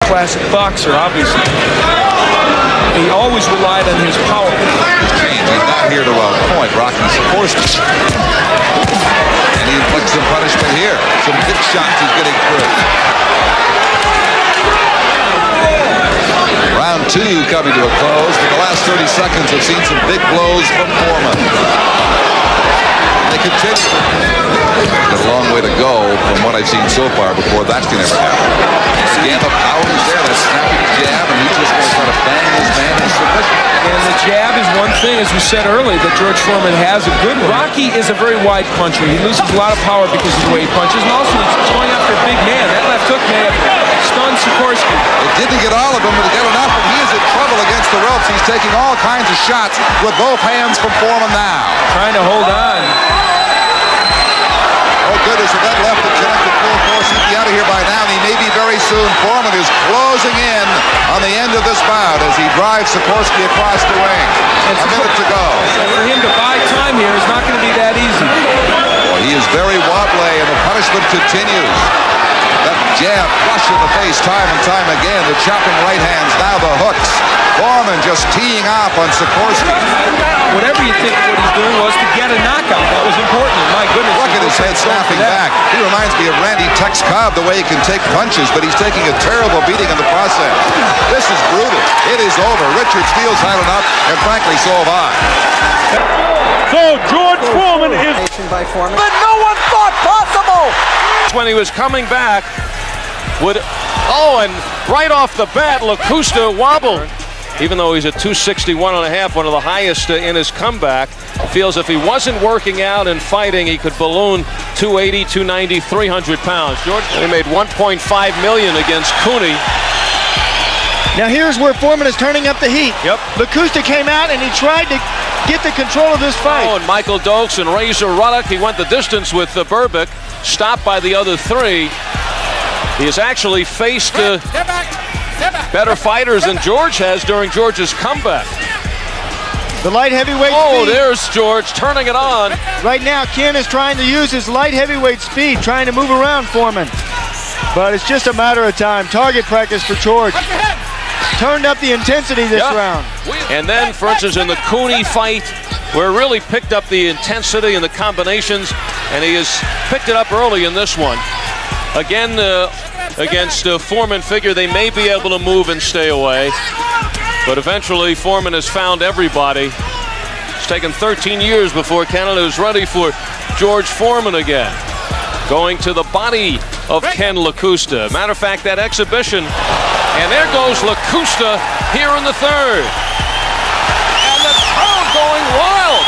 classic boxer, obviously. He always relied on his power. He's not here to point Rocky Sikorsky. And he inflicts some punishment here. Some big shots he's getting through. Round 2 coming to a close. For the last 30 seconds, we've seen some big blows from Foreman. They continue. Got a long way to go from what I've seen so far before that can ever happen. Again, the power is there. That snapping jab, and he's just going to try to bang his man in submission. And the jab is one thing, as we said earlier, that George Foreman has a good. Rocky is a very wide puncher. He loses a lot of power because of the way he punches, and also he's going after a big man. That left hook may have stunned Sikorsky. It didn't get all of them, but to get enough, and he is in trouble against the ropes. He's taking all kinds of shots with both hands from Foreman now. Trying to hold on. Oh, goodness, if that left the connected full force, he'd be out of here by now, and he may be very soon. Foreman is closing in on the end of this bout as he drives Sikorsky across the ring. A minute to go. So for him to buy time here is not going to be that easy. Well, he is very wobbly, and the punishment continues. That jab flush in the face time and time again. The chopping right hands, now the hooks. Foreman just teeing off on Sikorsky. Whatever you think what he's doing was to get a knockout. That was important. My goodness. Look at his head snapping back. He reminds me of Randy Tex Cobb, the way he can take punches, but he's taking a terrible beating in the process. This is brutal. It is over. Richard Steele's had enough, and frankly, so have I. So George Foreman is... By Foreman. But no one thought possible! When he was coming back, would... Oh, and right off the bat, Lacusta wobbled. Even though he's at 261.5, one of the highest in his comeback, feels if he wasn't working out and fighting, he could balloon 280, 290, 300 pounds. George, he made $1.5 million against Cooney. Now here's where Foreman is turning up the heat. Yep. Lacusta came out and he tried to get the control of this fight. Oh, and Michael Dokes and Razor Ruddock, he went the distance with Berbick, stopped by the other three. He has actually faced better fighters than George has during George's comeback. The light heavyweight Oh, speed. there's George turning it on. Right now, Ken is trying to use his light heavyweight speed, trying to move around Foreman. But it's just a matter of time. Target practice for George. Turned up the intensity this round. And then, for instance, in the Cooney fight, where it really picked up the intensity and the combinations, and he has picked it up early in this one. Again, against Foreman, figure they may be able to move and stay away. But eventually, Foreman has found everybody. It's taken 13 years before Canada is ready for George Foreman again. Going to the body of Ken Lacusta. Matter of fact, that exhibition, and there goes Lacusta here in the third. And the crowd going wild.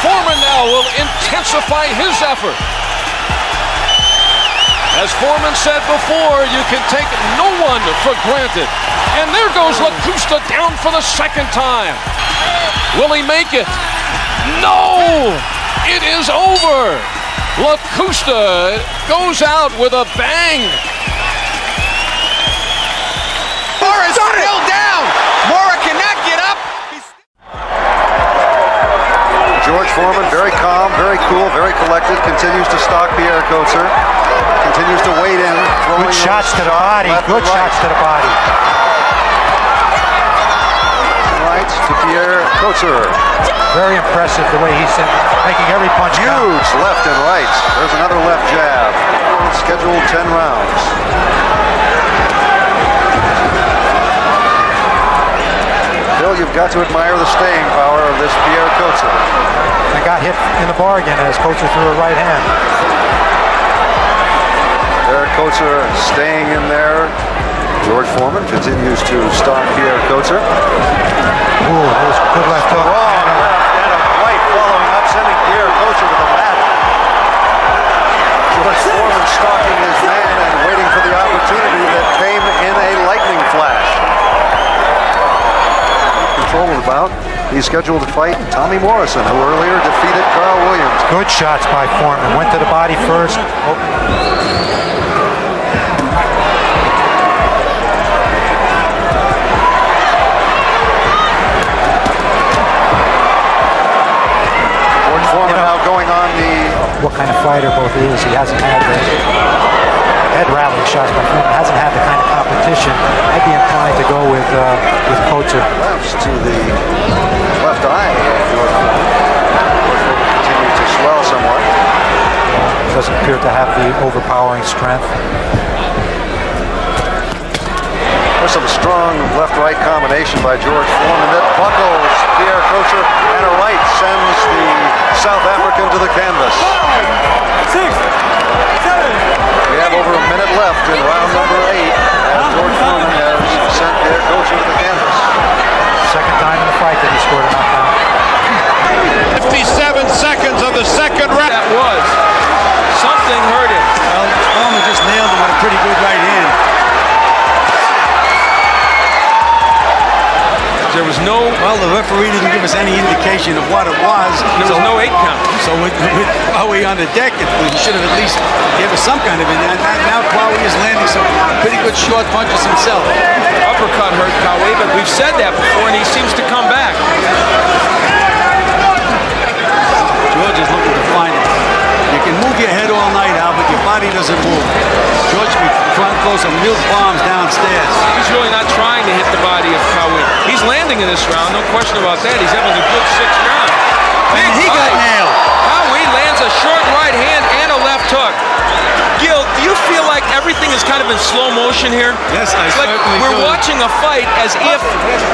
Foreman now will intensify his effort. As Foreman said before, you can take no one for granted. And there goes Lacusta down for the second time. Will he make it? No! It is over! Lacusta goes out with a bang. Mora still down. Mora cannot get up. George Foreman, very calm, very cool, very collected, continues to stalk Pierre Coetzer. Continues to wade in. Good shots to the body. Good shots to the body. Right to Pierre Coetzer. Very impressive the way he's making every punch count. Huge left and right. There's another left jab. Scheduled 10 rounds. Bill, you've got to admire the staying power of this Pierre Coetzer. And got hit in the bargain as Coetzer threw a right hand. Pierre Coetzer staying in there. George Foreman continues to stalk Pierre Coetzer. Ooh, there's a good left hook. Wrong left and a right following up, sending Pierre Coetzer to the mat. George Foreman stalking his man and waiting for the opportunity that came in a lightning flash. Control of the bout. He's scheduled to fight Tommy Morrison, who earlier defeated Carl Williams. Good shots by Foreman. Went to the body first. What kind of fighter both is. He hasn't had the head rally shots by Foreman. Hasn't had the kind of competition competition, I'd be inclined to go with Kocher. To the left eye of George Foreman. George Foreman continues to swell somewhat. Doesn't appear to have the overpowering strength. There's some strong left-right combination by George Foreman that buckles Pierre Kocher, and a right sends the South African to the canvas. 6, 7. We have over a minute left in round number 8 as George Foreman has sent Pierre Kocher to the canvas. Second time in the fight that he scored a knockdown. 57 seconds of the second round. That was. Something hurt him. Well, Foreman just nailed him with a pretty good right hand. There was no... Well, the referee didn't give us any indication of what it was. There was no 8 count. So with Kwawe on the deck, we should have at least gave us some kind of... And now Kwawe is landing some pretty good short punches himself. Uppercut hurt Kwawe, but we've said that before, and he seems to come back. George is looking to find it. You can move your head all night, Al, but your body doesn't move. George will be trying to throw some real bombs downstairs. He's really not trying to hit the body of Kwawe. He's landing in this round, no question about that. He's having a good 6th round. And he got nailed. Kwawe lands a short right hand and a left hook. Gil, do you feel like everything is kind of in slow motion here? Yes, I It's like certainly we're do. watching a fight as if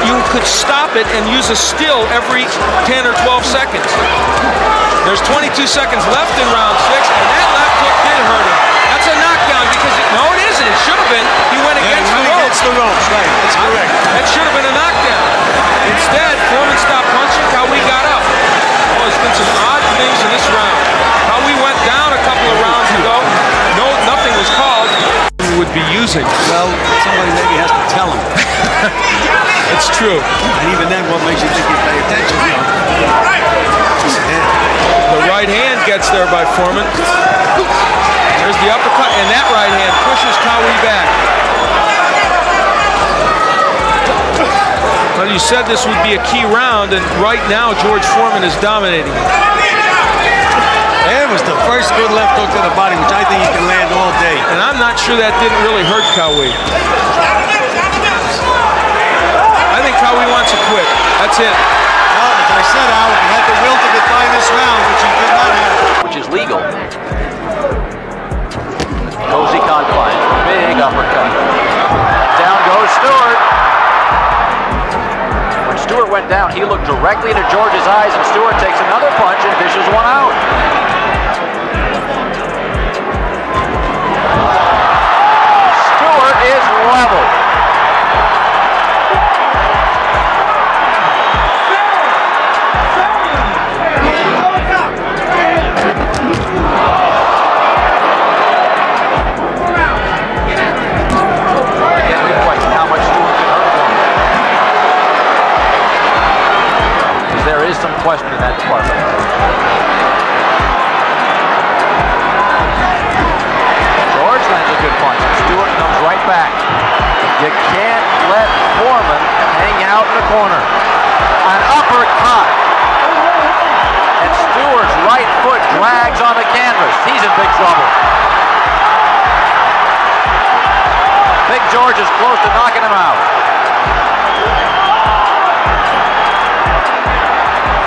you could stop it and use a still every 10 or 12 seconds. There's 22 seconds left in round 6, and that left hook did hurt him. That's a knockdown because, no, it isn't. It should have been. He went against the ropes. Against the ropes, right. That's correct. That should have been a knockdown. Instead, Foreman stopped punching. Kwawe got up. Oh, there's been some odd things in this round. Kwawe went down a couple of rounds ago. No, nothing was called. He would be using. Well, somebody maybe has to tell him. It's true. And even then, what makes you think you pay attention? The right hand gets there by Foreman. There's the uppercut, and that right hand pushes Kwawe back. Well, you said this would be a key round, and right now George Foreman is dominating. That was the first good left hook to the body, which I think he can land all day. And I'm not sure that didn't really hurt Kwawe. I think Kwawe wants to quit. That's it. Well, as I said, Al, he had the will to get by this round, which he did not have. Which is legal. Cozy confines. Big uppercut. Down goes Stewart. When Stewart went down, he looked directly into George's eyes, and Stewart takes another punch and dishes one out. Stewart is leveled. There is some question in that department. George lands a good punch. Stewart comes right back. You can't let Foreman hang out in the corner. An uppercut. And Stewart's right foot drags on the canvas. He's in big trouble. Big George is close to knocking him out.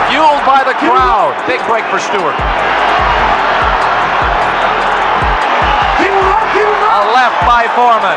Fueled by the crowd. Big break for Stewart. A left by Foreman.